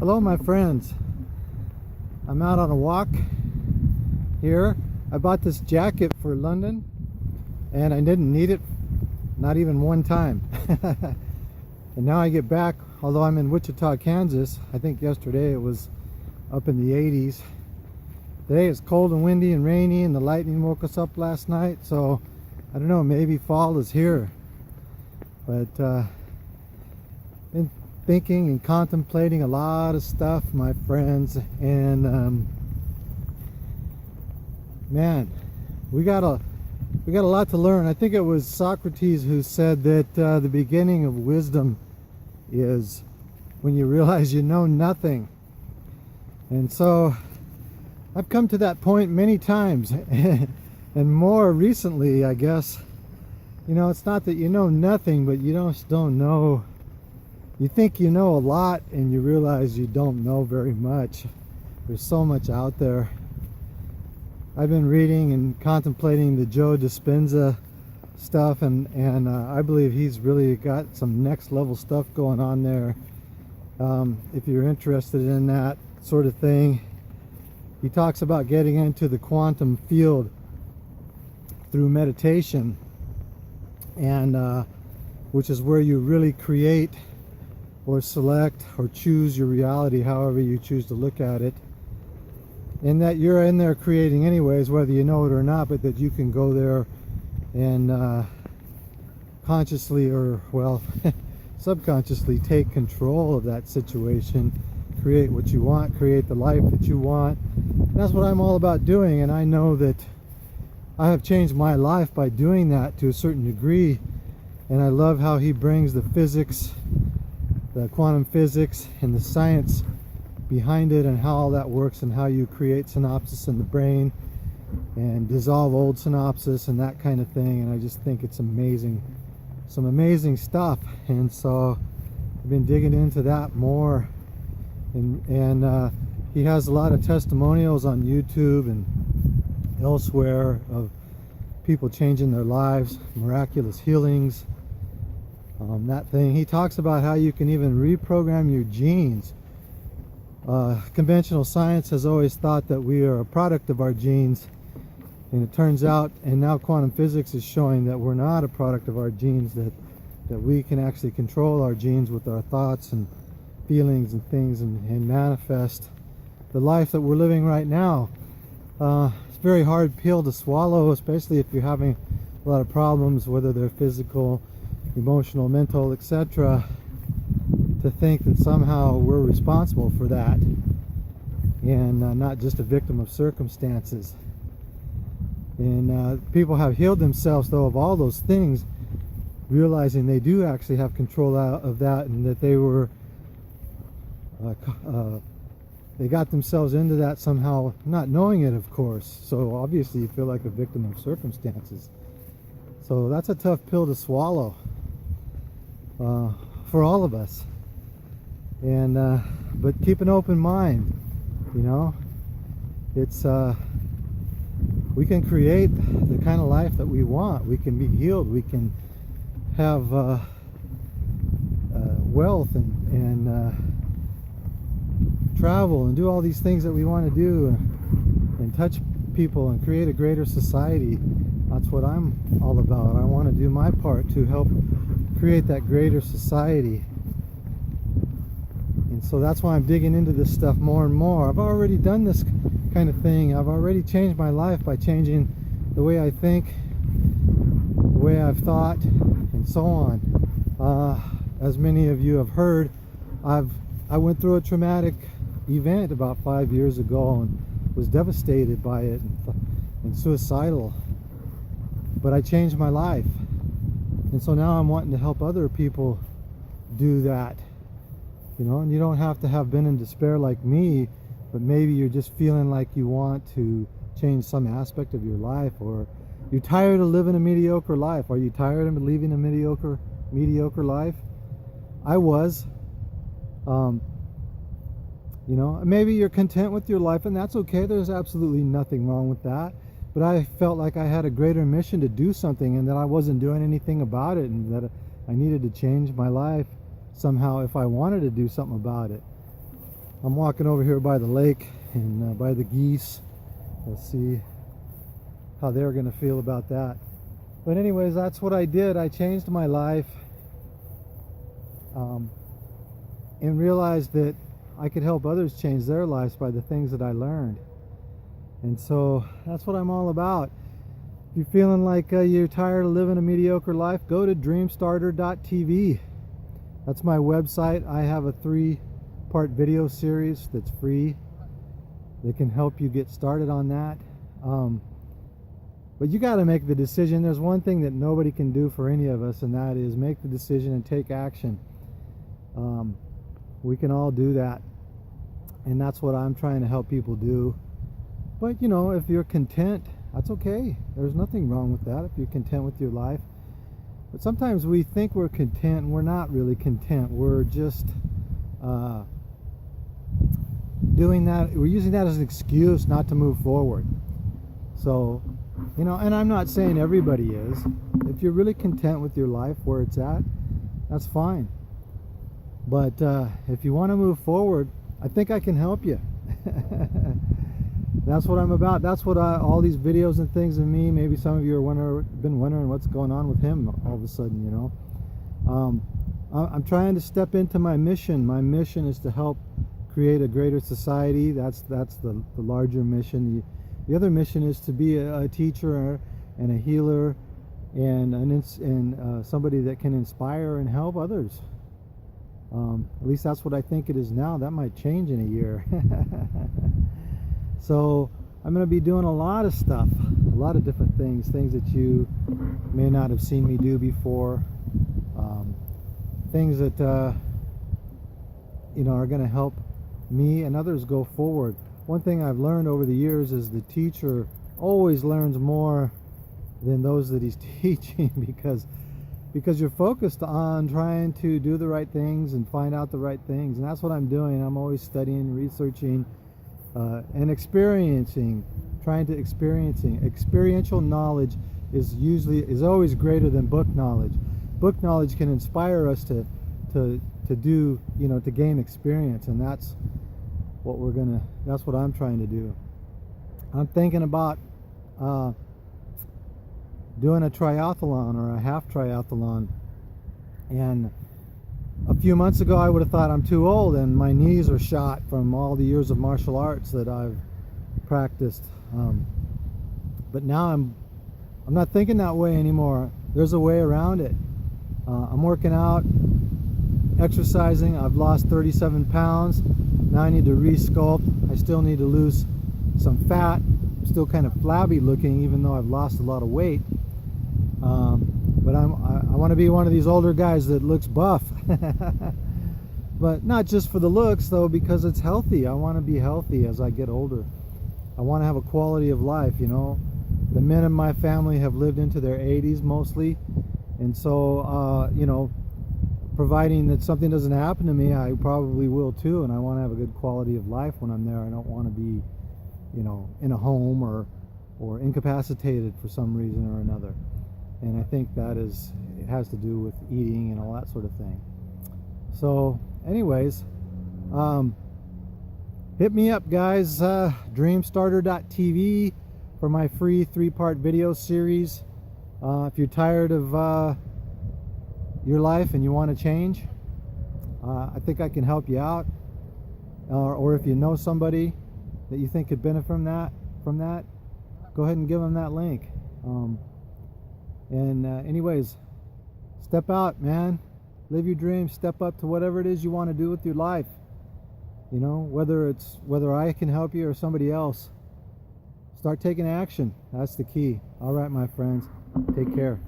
Hello my friends, I'm out on a walk here. I bought this jacket for London and I didn't need it, not even one time. And now I get back, although I'm in Wichita, Kansas. I think yesterday it was up in the 80s. Today it's cold and windy and rainy, and the lightning woke us up last night, so I don't know, maybe fall is here. But been thinking and contemplating a lot of stuff, my friends, and man, we got a lot to learn. I think it was Socrates who said that the beginning of wisdom is when you realize you know nothing. And so I've come to that point many times, and more recently, I guess. You know, it's not that you know nothing, but you just don't know. You think you know a lot and you realize you don't know very much. There's so much out there. I've been reading and contemplating the Joe Dispenza stuff, and I believe he's really got some next level stuff going on there. If you're interested in that sort of thing, he talks about getting into the quantum field through meditation, and which is where you really create or select or choose your reality, however you choose to look at it, and that you're in there creating anyways, whether you know it or not, but that you can go there and consciously, or well subconsciously, take control of that situation, create what you want, create the life that you want. And that's what I'm all about doing, and I know that I have changed my life by doing that to a certain degree. And I love how he brings the physics, the quantum physics, and the science behind it, and how all that works, and how you create synapses in the brain and dissolve old synapses and that kind of thing. And I just think it's amazing, some amazing stuff. And so I've been digging into that more, and he has a lot of testimonials on YouTube and elsewhere of people changing their lives, miraculous healings, that thing. He talks about how you can even reprogram your genes. Conventional science has always thought that we are a product of our genes, and it turns out, and now quantum physics is showing that we're not a product of our genes, that we can actually control our genes with our thoughts and feelings and things, and manifest the life that we're living right now. It's a very hard pill to swallow, especially if you're having a lot of problems, whether they're physical, emotional, mental, etc., to think that somehow we're responsible for that, and not just a victim of circumstances. And people have healed themselves, though, of all those things, realizing they do actually have control of that, and that they were they got themselves into that somehow, not knowing it, of course. So obviously you feel like a victim of circumstances. So that's a tough pill to swallow for all of us. And but keep an open mind. You know, it's we can create the kind of life that we want. We can be healed. We can have wealth and travel and do all these things that we want to do, and touch people and create a greater society. That's what I'm all about. I want to do my part to help create that greater society. And so that's why I'm digging into this stuff more and more. I've already done this kind of thing. I've already changed my life by changing the way I think, the way I've thought, and so on. As many of you have heard, I went through a traumatic event about 5 years ago and was devastated by it and suicidal. But I changed my life, and so now I'm wanting to help other people do that. You know, and you don't have to have been in despair like me, but maybe you're just feeling like you want to change some aspect of your life, or you're tired of living a mediocre life. Are you tired of living a mediocre life? I was. You know, maybe you're content with your life, and that's okay. There's absolutely nothing wrong with that. But I felt like I had a greater mission to do something, and that I wasn't doing anything about it, and that I needed to change my life somehow if I wanted to do something about it. I'm walking over here by the lake and by the geese. Let's see how they're going to feel about that. But anyways, that's what I did. I changed my life and realized that I could help others change their lives by the things that I learned. And so that's what I'm all about. If you're feeling like you're tired of living a mediocre life, go to dreamstarter.tv. That's my website. I have a 3-part video series that's free that can help you get started on that. But you got to make the decision. There's one thing that nobody can do for any of us, and that is make the decision and take action. We can all do that, and that's what I'm trying to help people do. But you know, if you're content, that's okay. There's nothing wrong with that if you're content with your life. But sometimes we think we're content and we're not really content. We're just doing that. We're using that as an excuse not to move forward. So, you know, and I'm not saying everybody is. If you're really content with your life where it's at, that's fine. But if you want to move forward, I think I can help you. That's what I'm about. That's what all these videos and things of me. Maybe some of you are been wondering what's going on with him all of a sudden, you know. I'm trying to step into my mission. My mission is to help create a greater society. That's the larger mission. The other mission is to be a teacher and a healer and somebody that can inspire and help others. At least that's what I think it is now. That might change in a year. So I'm going to be doing a lot of stuff, a lot of different things that you may not have seen me do before, things that you know, are going to help me and others go forward. One thing I've learned over the years is the teacher always learns more than those that he's teaching, because you're focused on trying to do the right things and find out the right things, and that's what I'm doing. I'm always studying, researching, and experiencing, trying to experiencing. Experiential knowledge is always greater than book knowledge. Book knowledge can inspire us to do, you know, to gain experience, and that's what that's what I'm trying to do. I'm thinking about doing a triathlon or a half triathlon, and a few months ago I would have thought I'm too old, and my knees are shot from all the years of martial arts that I've practiced. But now I'm not thinking that way anymore. There's a way around it. I'm working out, exercising. I've lost 37 pounds. Now I need to re-sculpt. I still need to lose some fat. I'm still kind of flabby looking, even though I've lost a lot of weight. But I want to be one of these older guys that looks buff. But not just for the looks, though, because it's healthy. I want to be healthy as I get older. I want to have a quality of life, you know. The men in my family have lived into their 80s mostly, and so you know, providing that something doesn't happen to me, I probably will too, and I want to have a good quality of life when I'm there. I don't want to be, you know, in a home or incapacitated for some reason or another. And I think it has to do with eating and all that sort of thing. So anyways, hit me up, guys. Dreamstarter.tv for my free 3-part video series. If you're tired of your life and you want to change, I think I can help you out. Or if you know somebody that you think could benefit from that, go ahead and give them that link. Anyways, step out, man. Live your dreams. Step up to whatever it is you want to do with your life. You know, whether I can help you or somebody else. Start taking action. That's the key. All right, my friends. Take care.